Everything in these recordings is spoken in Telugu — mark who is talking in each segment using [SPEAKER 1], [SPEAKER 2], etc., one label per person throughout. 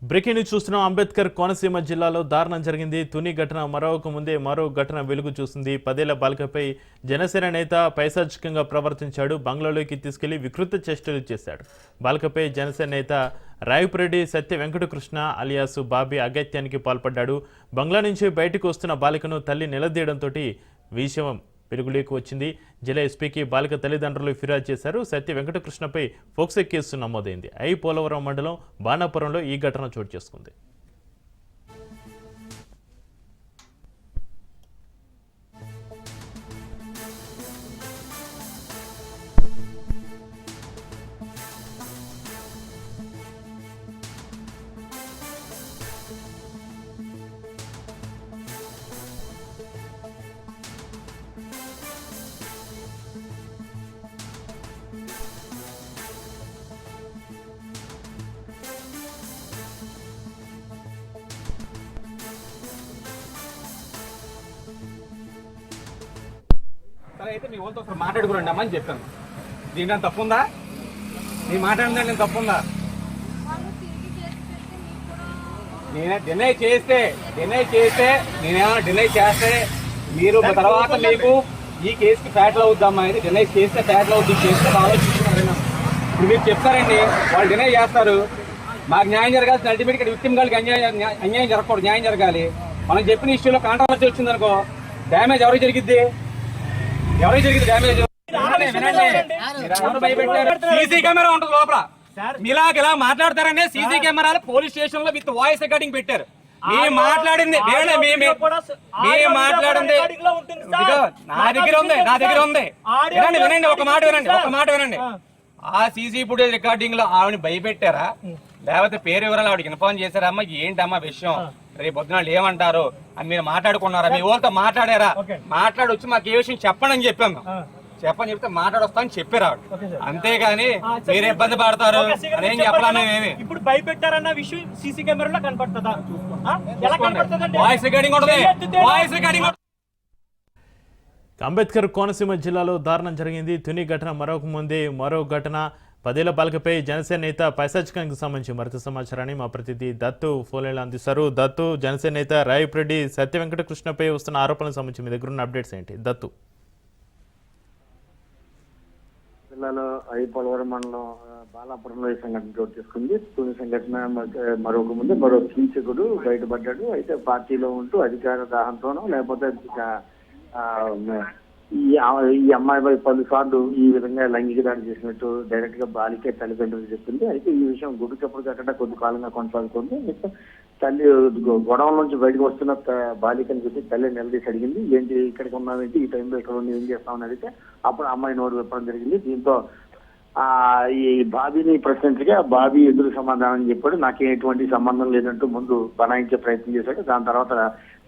[SPEAKER 1] బ్రేకింగ్ న్యూస్ చూస్తున్నాం. అంబేద్కర్ కోనసీమ జిల్లాలో దారుణం జరిగింది. తుని ఘటన మరొక ముందే మరో ఘటన వెలుగు చూసింది. 10 ఏళ్ల బాలికపై జనసేన నేత పైశాచికంగా ప్రవర్తించాడు. బంగ్లాలోకి తీసుకెళ్లి వికృత చేష్టలు చేశాడు. బాలికపై జనసేన నేత రాయపురెడ్డి సత్య వెంకటకృష్ణ అలియాసు బాబీ అగత్యానికి పాల్పడ్డాడు. బంగ్లా నుంచి బయటకు వస్తున్న బాలికను తల్లి నిలదీయడంతో విషయం వెలుగులోకి వచ్చింది. జిల్లా ఎస్పీకి బాలిక తల్లిదండ్రులు ఫిర్యాదు చేశారు. సత్య వెంకటకృష్ణపై ఫోక్సో కేసు నమోదైంది. పోలవరం మండలం బాణాపురంలో ఈ ఘటన చోటు చేసుకుంది.
[SPEAKER 2] అయితే మీ వాళ్ళతో ఒకసారి మాట్లాడుకురండి అమ్మని చెప్పాను. దీంట్లో తప్పుందా? నీ మాట్లాడిందా నేను తప్పుందా? నేనే డినై చేస్తే నేనేమైనా డినై చేస్తే మీరు తర్వాత మీకు ఈ కేసుకి ఫ్యాట్లు అవుద్దమ్మా. ఇది డినై చేస్తే ఫ్యాట్లు అవుద్ది. చేస్తే ఆలోచిస్తున్నారు. ఇప్పుడు మీరు చెప్తారండి, వాళ్ళు డినై చేస్తారు. మాకు న్యాయం జరగాల్సిన అల్టిమేట్ ఇక్కడ విక్టిమ్ గారికి అన్యాయం జరగకూడదు, న్యాయం జరగాలి. మనం చెప్పిన ఇష్యూలో కాంట్రవర్సీ వచ్చింది అనుకో, డ్యామేజ్ ఎవరికి జరిగిద్ది? ఎవరికి జరిగింది డ్యామేజ్? సీసీ కెమెరా ఉంటుంది లోపల. మీలాగా మాట్లాడతారనే సీసీ కెమెరాలు పోలీస్ స్టేషన్ లో విత్ వాయిస్ రికార్డింగ్ పెట్టారు. మేము మాట్లాడింది నా దగ్గర ఉంది. వినండి ఒక మాట వినండి. ఆ సీసీ ఫుటేజ్ రికార్డింగ్ లో ఆవిడ భయపెట్టారా, లేకపోతే పేరు వివరాలు ఆవిడకి ఇన్ఫార్మ్ చేశారమ్మా? ఏంటమ్మా విషయం, రేపు పొద్దున ఏమంటారు అని మీరు మాట్లాడుకున్నారా? మీ వాళ్ళతో మాట్లాడారా? మాట్లాడొచ్చి మాకు ఏ విషయం చెప్పండి అని చెప్పాము. చెప్తే మాట్లాడొస్తా అని చెప్పారు ఆవిడ. అంతేగాని మీరు ఇబ్బంది పడతారు అని ఏం చెప్పాలని మేమే.
[SPEAKER 3] ఇప్పుడు భయపెట్టారన్న విషయం సీసీ కెమెరాలో కనపడుతుందా?
[SPEAKER 2] వాయిస్ రికార్డింగ్ ఉంటుంది. Voice recording.
[SPEAKER 1] అంబేద్కర్ కోనసీమ జిల్లాలో దారుణం జరిగింది. తుని ఘటన మరొక ముందే మరో ఘటన. 10 ఏళ్ల బాలికపై జనసేన నేత పైశాచికానికి సంబంధించి మరింత సమాచారాన్ని మా ప్రతినిధి దత్తు ఫోన్లో అందిస్తారు. దత్తు, జనసేన నేత రాయపురెడ్డి సత్య వెంకటకృష్ణపై వస్తున్న ఆరోపణలకు సంబంధించి మీ దగ్గర ఉన్న అప్డేట్స్ ఏంటి? దత్తు.
[SPEAKER 4] జిల్లాలో పోలవరం మండలం బాలాపురంలో ఈ సంఘటన చోటు చేసుకుంది. తుని సంఘటన మరొక ముందు మరో కీచకుడు బయటపడ్డాడు. అయితే పార్టీలో ఉంటూ అధికార దాహంతోనో లేకపోతే ఈ అమ్మాయిపై 10 సార్లు ఈ విధంగా లైంగిక దాడి చేసినట్టు డైరెక్ట్ గా బాలికే తల్లిదండ్రులు చెప్పింది. అయితే ఈ విషయం గుడ్డు చప్పుడు కట్టడా కొద్ది కాలంగా కొనసాగుతుంది. తల్లి గొడవ నుంచి బయటకు వస్తున్న బాలికని చూసి తల్లి నిలదీసి అడిగింది, ఏంటి ఇక్కడికి ఉన్నావేంటి, ఈ టైంలో ఇక్కడ ఉండి ఏం చేస్తామని అడిగితే అప్పుడు అమ్మాయి నోరు విప్పడం జరిగింది. దీంతో ఈ బాబీని ప్రశ్నించగా బాబీ ఎదురు సమాధానం చెప్పాడు. నాకు ఎటువంటి సంబంధం లేదంటూ ముందు బనాయించే ప్రయత్నం చేశాడు. దాని తర్వాత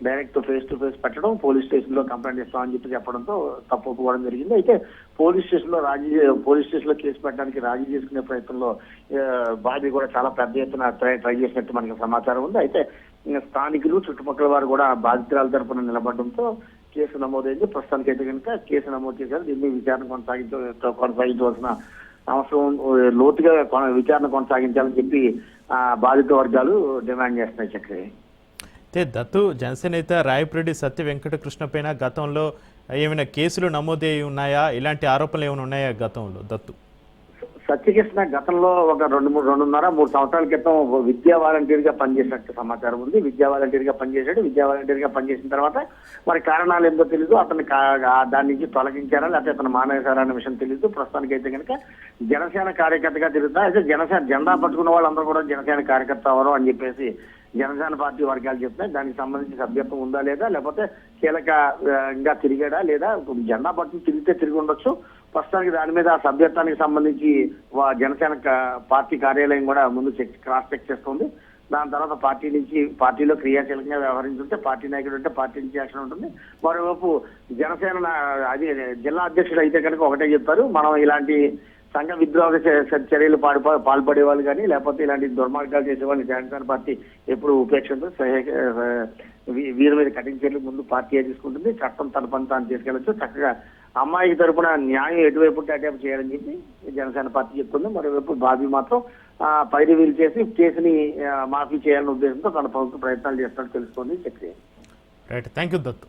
[SPEAKER 4] డైరెక్ట్ ఫేస్ టు ఫేస్ పెట్టడం, పోలీస్ స్టేషన్ లో కంప్లైంట్ ఇస్తామని చెప్పడంతో తప్పు ఒప్పుకోవడం జరిగింది. అయితే పోలీస్ స్టేషన్ లో కేసు పెట్టడానికి రాజీ చేసుకునే ప్రయత్నంలో బాబీ కూడా చాలా పెద్ద ఎత్తున ట్రై చేసినట్టు మనకి సమాచారం ఉంది. అయితే స్థానికులు చుట్టుపక్కల వారు కూడా బాధితురాల తరపున నిలబడడంతో కేసు నమోదైంది. ప్రస్తుతానికి అయితే కనుక కేసు నమోదు చేశారు. దీన్ని విచారణ కొనసాగించవలసిన అవసరం, లోతుగా విచారణ కొనసాగించాలని చెప్పి బాధిత వర్గాలు డిమాండ్ చేస్తున్నాయి. చక్రి
[SPEAKER 1] అయితే దత్తు, జనసేన నేత రాయపురెడ్డి సత్య వెంకటకృష్ణ పైన గతంలో ఏమైనా కేసులు నమోదై ఉన్నాయా? ఇలాంటి ఆరోపణలు ఏమైనా ఉన్నాయా గతంలో? దత్తు,
[SPEAKER 4] సత్యకృష్ణ గతంలో ఒక 2.5-3 సంవత్సరాల క్రితం విద్యా వాలంటీర్ గా పనిచేసినట్టు సమాచారం ఉంది. విద్యా వాలంటీర్ గా పనిచేసిన తర్వాత మరి కారణాలు ఏందో తెలియదు. అతను దాని నుంచి తొలగించారా లేకపోతే అతను మానేశారా అనే విషయం తెలియదు. ప్రస్తుతానికి అయితే కనుక జనసేన కార్యకర్తగా తిరుగుతా. అయితే జనసేన జెండా పట్టుకున్న వాళ్ళందరూ కూడా జనసేన కార్యకర్త అవరు అని చెప్పేసి జనసేన పార్టీ వర్గాలు చెప్తున్నాయి. దానికి సంబంధించి సభ్యత్వం ఉందా లేదా, లేకపోతే కీలకంగా తిరిగాడా లేదా, జెండా పట్టుకుని తిరిగి ఉండొచ్చు. ప్రస్తుతానికి దాని మీద ఆ సభ్యత్వానికి సంబంధించి జనసేన పార్టీ కార్యాలయం కూడా ముందు క్రాస్ చెక్ చేస్తుంది. దాని తర్వాత పార్టీలో క్రియాశీలకంగా వ్యవహరించుంటే పార్టీ నాయకుడు అంటే పార్టీ నుంచి యాక్షన్ ఉంటుంది. మరోవైపు జనసేన జిల్లా అధ్యక్షుడు అయితే కనుక ఒకటే చెప్తారు, మనం ఇలాంటి సంఘ విద్రోహ చర్యలు పాల్పడే వాళ్ళు కానీ లేకపోతే ఇలాంటి దుర్మార్గాలు చేసే వాళ్ళు జనసేన పార్టీ ఎప్పుడు ఉపేక్షించదు. వీరి మీద కఠిన చర్యలు ముందు పార్టీ తీసుకుంటుంది. చట్టం తన పని తాను తీసుకెళ్లొచ్చు. చక్కగా అమ్మాయికి తరపున న్యాయం ఎటువైపు ఉంటే అటువైపు చేయాలని చెప్పి జనసేన పార్టీ చెప్తుంది. మరోవైపు బాబీ మాత్రం పైరు వీలు చేసి కేసుని మాఫీ చేయాలనే ఉద్దేశంతో తన ప్రభుత్వం ప్రయత్నాలు చేస్తున్నట్టు తెలుసుకొని Chakri.
[SPEAKER 1] Right, thank you Dattu.